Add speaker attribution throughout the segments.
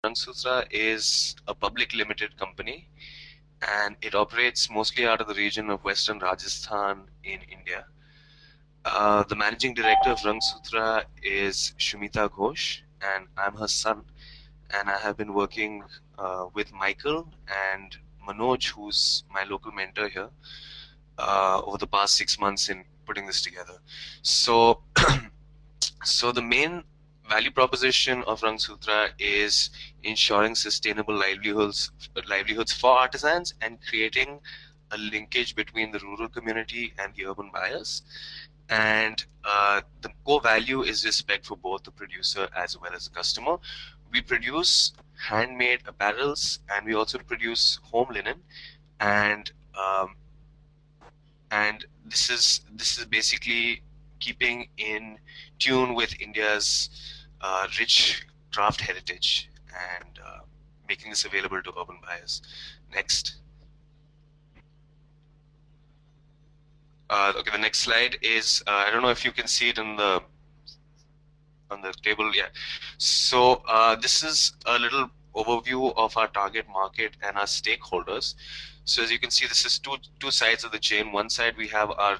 Speaker 1: Rangsutra is a public limited company and it operates mostly out of the region of Western Rajasthan in India. The managing director of Rangsutra is Shumita Ghosh, and I'm her son. And I have been working with Michael and Manoj, who's my local mentor here, over the past 6 months in putting this together. So, so the main value proposition of Rangsutra is ensuring sustainable livelihoods for artisans and creating a linkage between the rural community and the urban buyers. And the core value is respect for both the producer as well as the customer. We produce handmade apparels and we also produce home linen, and um, this is basically keeping in tune with India's rich craft heritage and making this available to urban buyers. Next. Okay, the next slide is I don't know if you can see it on the table. Yeah. So this is a little overview of our target market and our stakeholders. So as you can see, this is two sides of the chain. One side we have our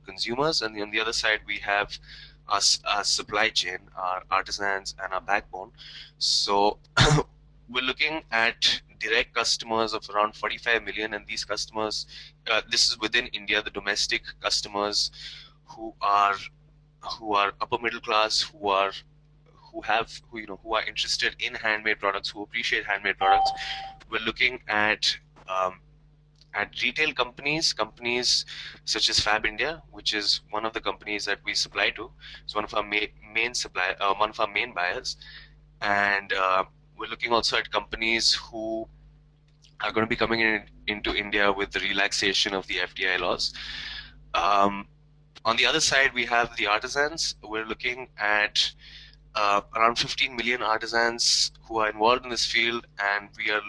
Speaker 1: consumers, and on the other side we have our supply chain, our artisans, and our backbone. So we're looking at direct customers of around 45 million, and these customers, this is within India, the domestic customers who are upper middle class, who are interested in handmade products, who appreciate handmade products. We're looking um, at retail companies such as Fab India, which is one of the companies that we supply to. It's one of our one of our main buyers, and we're looking also at companies who are going to be coming into India with the relaxation of the FDI laws. Um, on the other side, we have the artisans. We're looking at around 15 million artisans who are involved in this field, and we are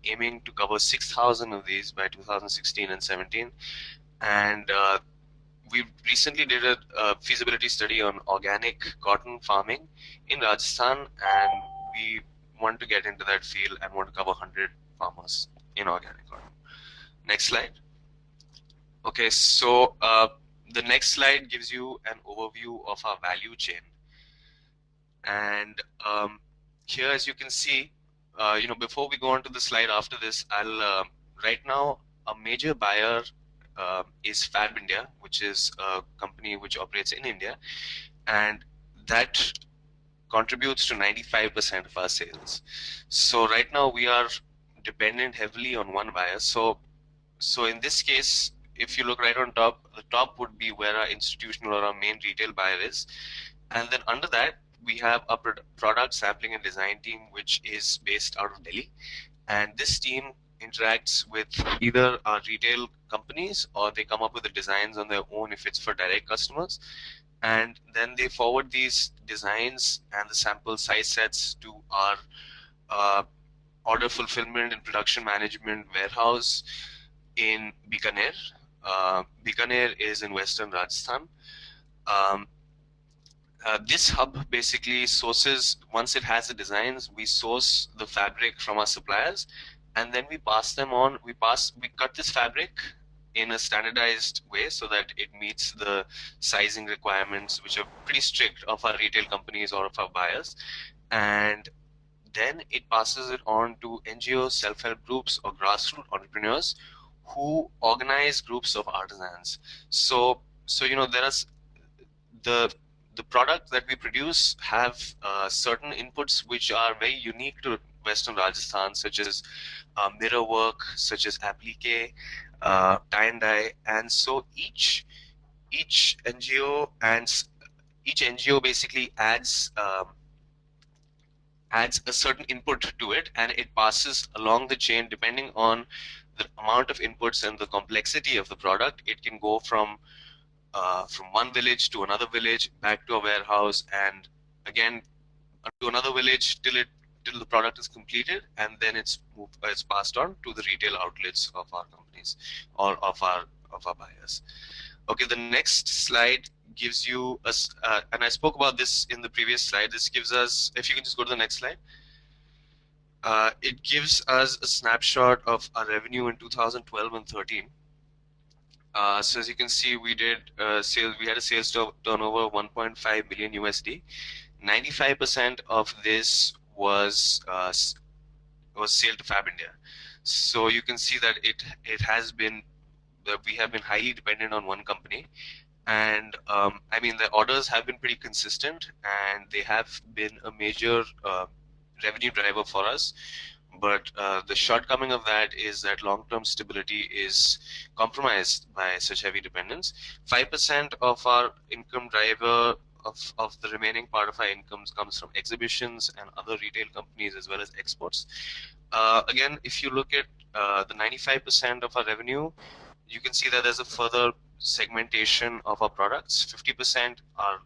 Speaker 1: aiming to cover 6,000 of these by 2016 and 17. And we recently did a feasibility study on organic cotton farming in Rajasthan, and we want to get into that field and want to cover 100 farmers in organic cotton. Next slide. Okay, so the next slide gives you an overview of our value chain. And here, as you can see, before we go on to the slide after this, right now, a major buyer is Fab India, which is a company which operates in India, and that contributes to 95% of our sales. So right now we are dependent heavily on one buyer. So in this case, if you look right on top, the top would be where our institutional or our main retail buyer is. And then under that, we have a product sampling and design team, which is based out of Delhi. And this team interacts with either our retail companies or they come up with the designs on their own if it's for direct customers. And then they forward these designs and the sample size sets to our uh, order fulfillment and production management warehouse in Bikaner. Bikaner is in Western Rajasthan. Um, this hub basically sources, once it has the designs, we source the fabric from our suppliers, and then we pass them on. We cut this fabric in a standardized way so that it meets the sizing requirements, which are pretty strict, of our retail companies or of our buyers. And then it passes it on to NGOs, self-help groups, or grassroots entrepreneurs who organize groups of artisans. So there is the the products that we produce have certain inputs which are very unique to Western Rajasthan, such as mirror work, such as applique, tie and dye, and so each NGO each NGO basically adds a certain input to it, and it passes along the chain depending on the amount of inputs and the complexity of the product. It can go from one village to another village, back to a warehouse, and again to another village till the product is completed, and then it's passed on to the retail outlets of our companies or of our buyers. Okay, the next slide gives you and I spoke about this in the previous slide. This gives us, if you can just go to the next slide. It gives us a snapshot of our revenue in 2012 and 13. So as you can see, we did sales. We had a sales turnover 1.5 million USD. 95% of this was sale to Fab India. So you can see that it has been that we have been highly dependent on one company, and I mean the orders have been pretty consistent, and they have been a major revenue driver for us. But the shortcoming of that is that long-term stability is compromised by such heavy dependence. 5% of our income driver of the remaining part of our incomes comes from exhibitions and other retail companies as well as exports. Again, if you look at the 95% of our revenue, you can see that there's a further segmentation of our products. 50% are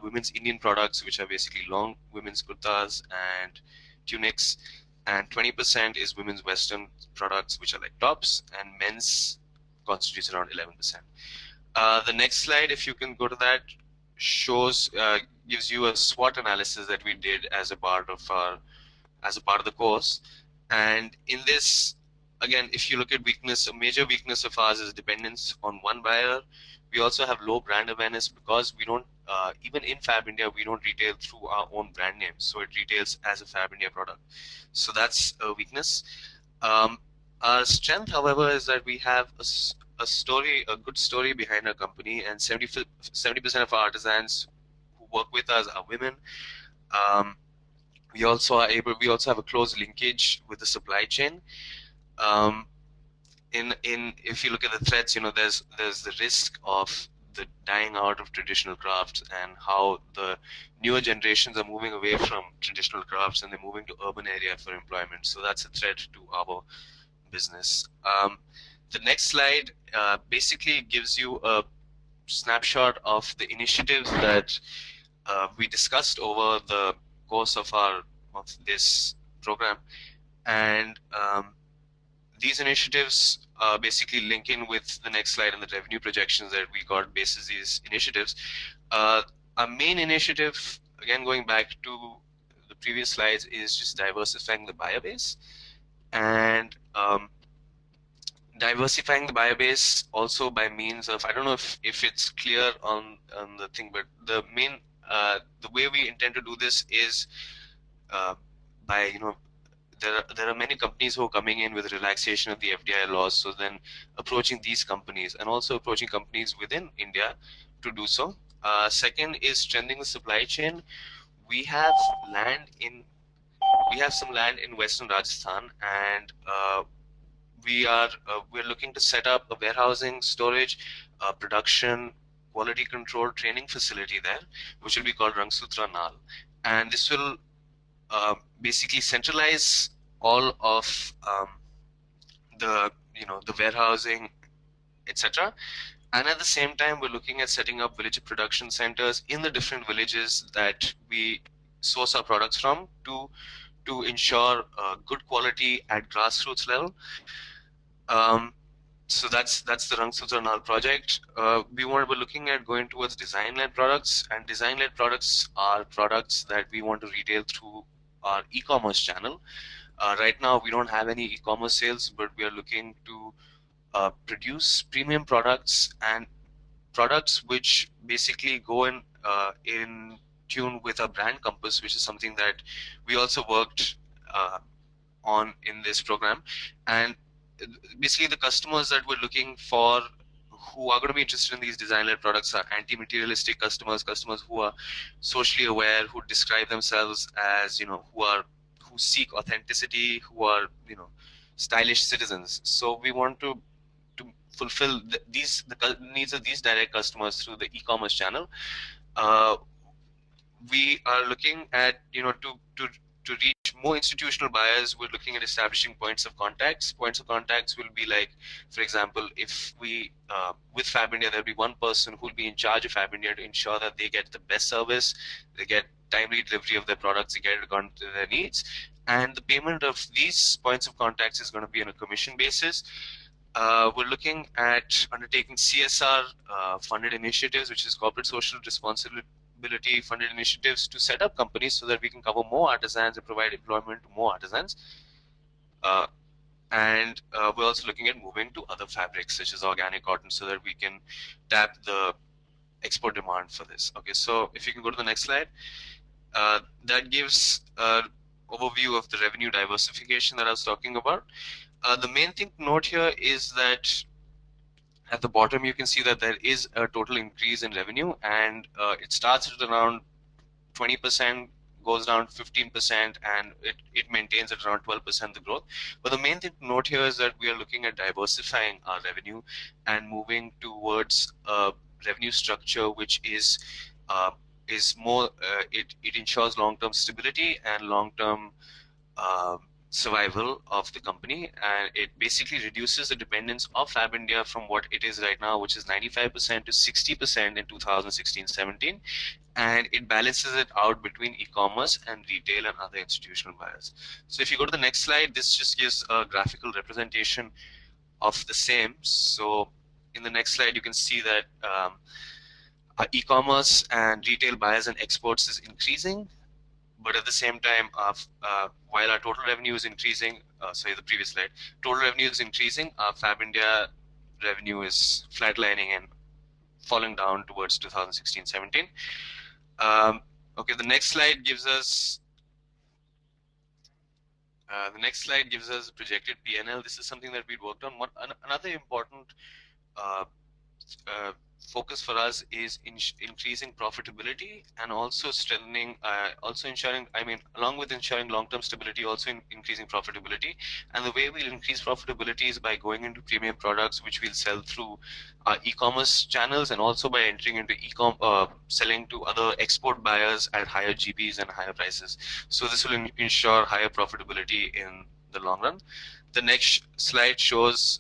Speaker 1: women's Indian products, which are basically long women's kurtas and tunics, and 20% is women's Western products, which are like tops, and men's constitutes around 11%. The next slide, if you can go to that, shows gives you a SWOT analysis that we did as a part of the course. And in this, again, if you look at weakness, a major weakness of ours is dependence on one buyer. We also have low brand awareness because we don't, even in Fab India, we don't retail through our own brand name. So it retails as a Fab India product. So that's a weakness. Um, our strength, however, is that we have a good story behind our company, and 70% of our artisans who work with us are women. Um, we also have a close linkage with the supply chain. Um, in if you look at the threats, there's the risk of the dying out of traditional crafts and how the newer generations are moving away from traditional crafts and they're moving to urban area for employment. So that's a threat to our business. The next slide basically gives you a snapshot of the initiatives that we discussed over the course of this program, and these initiatives basically link in with the next slide and the revenue projections that we got basis these initiatives. Our main initiative, again going back to the previous slides, is just diversifying the buyer base, and diversifying the buyer base also by means of, I don't know if it's clear on the thing, but the way we intend to do this is by there are many companies who are coming in with relaxation of the FDI laws, so then approaching these companies and also approaching companies within India to do so. Second is strengthening the supply chain. We have some land in Western Rajasthan, and we're looking to set up a warehousing, storage, production, quality control training facility there, which will be called Rangsutra Nal, and this will basically centralize all of the warehousing, etc. And at the same time, we're looking at setting up village production centers in the different villages that we source our products from to ensure good quality at grassroots level. So that's the Rangsutra Nal project. We're looking at going towards design-led products, and design-led products are products that we want to retail through our e-commerce channel. Right now, we don't have any e-commerce sales, but we are looking to produce premium products and products which basically go in tune with our brand compass, which is something that we also worked on in this program. And basically, the customers that we're looking for who are going to be interested in these design-led products are anti-materialistic customers, customers who are socially aware, who describe themselves as who seek authenticity, who are stylish citizens. So we want to fulfill the needs of these direct customers through the e-commerce channel. We are looking at to reach more institutional buyers. We're looking at establishing points of contacts. Points of contacts will be like, for example, if we with Fab India, there'll be one person who will be in charge of Fab India to ensure that they get the best service, they get timely delivery of their products, they get it according to their needs, and the payment of these points of contacts is going to be on a commission basis. We're looking at undertaking CSR funded initiatives, which is corporate social profitability funded initiatives to set up companies so that we can cover more artisans and provide employment to more artisans. Uh, and we're also looking at moving to other fabrics such as organic cotton so that we can tap the export demand for this. Okay, so if you can go to the next slide, that gives an overview of the revenue diversification that I was talking about. The main thing to note here is that at the bottom you can see that there is a total increase in revenue, and it starts at around 20%, goes down 15%, and it maintains at around 12% the growth. But the main thing to note here is that we are looking at diversifying our revenue and moving towards a revenue structure which uh, is more it ensures long-term stability and long-term uh, survival of the company, and it basically reduces the dependence of Fab India from what it is right now, which is 95% to 60% in 2016-17, and it balances it out between e-commerce and retail and other institutional buyers. So if you go to the next slide, this just gives a graphical representation of the same. So in the next slide, you can see that our e-commerce and retail buyers and exports is increasing, but at the same time, while our total revenue is increasing, sorry, the previous slide, total revenue is increasing, our Fab India revenue is flatlining and falling down towards 2016-17. Okay, the next slide gives us projected P&L. This is something that we worked on. Another important uh, uh, focus for us is increasing profitability and also strengthening, also ensuring, I mean, along with ensuring long-term stability, also increasing profitability. And the way we'll increase profitability is by going into premium products, which we'll sell through our e-commerce channels, and also by entering into selling to other export buyers at higher GBs and higher prices. So this will ensure higher profitability in the long run. The next slide shows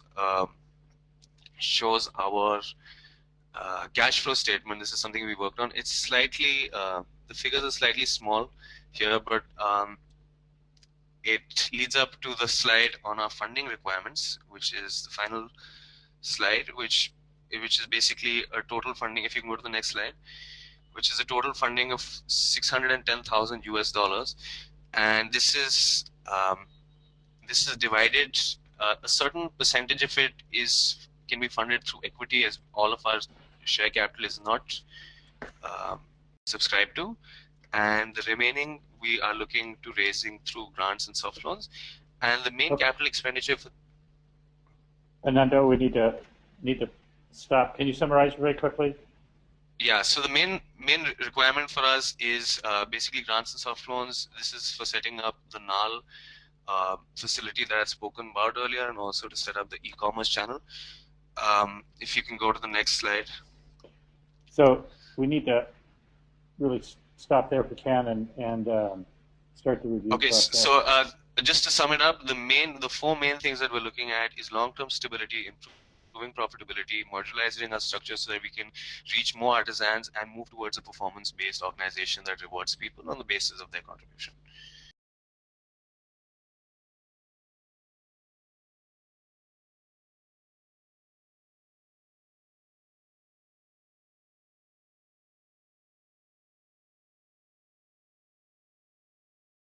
Speaker 1: our cash flow statement. This is something we worked on. It's slightly, the figures are slightly small here, but it leads up to the slide on our funding requirements, which is the final slide, which is basically a total funding. If you can go to the next slide, which is a total funding of 610,000 US dollars, and this is divided. A certain percentage of it can be funded through equity, as all of our share capital is not um, subscribed to, and the remaining we are looking to raising through grants and soft loans. And the main capital expenditure for
Speaker 2: Anando, we need to stop. Can you summarize very quickly?
Speaker 1: Yeah, so the main requirement for us is basically grants and soft loans. This is for setting up the NAL facility that I'd spoken about earlier, and also to set up the e-commerce channel. If you can go to the next slide.
Speaker 2: So we need to really stop there if we can and start the review
Speaker 1: Okay,
Speaker 2: process.
Speaker 1: so just to sum it up, the four main things that we're looking at is long-term stability, improving profitability, modularizing our structure so that we can reach more artisans and move towards a performance-based organization that rewards people on the basis of their contribution.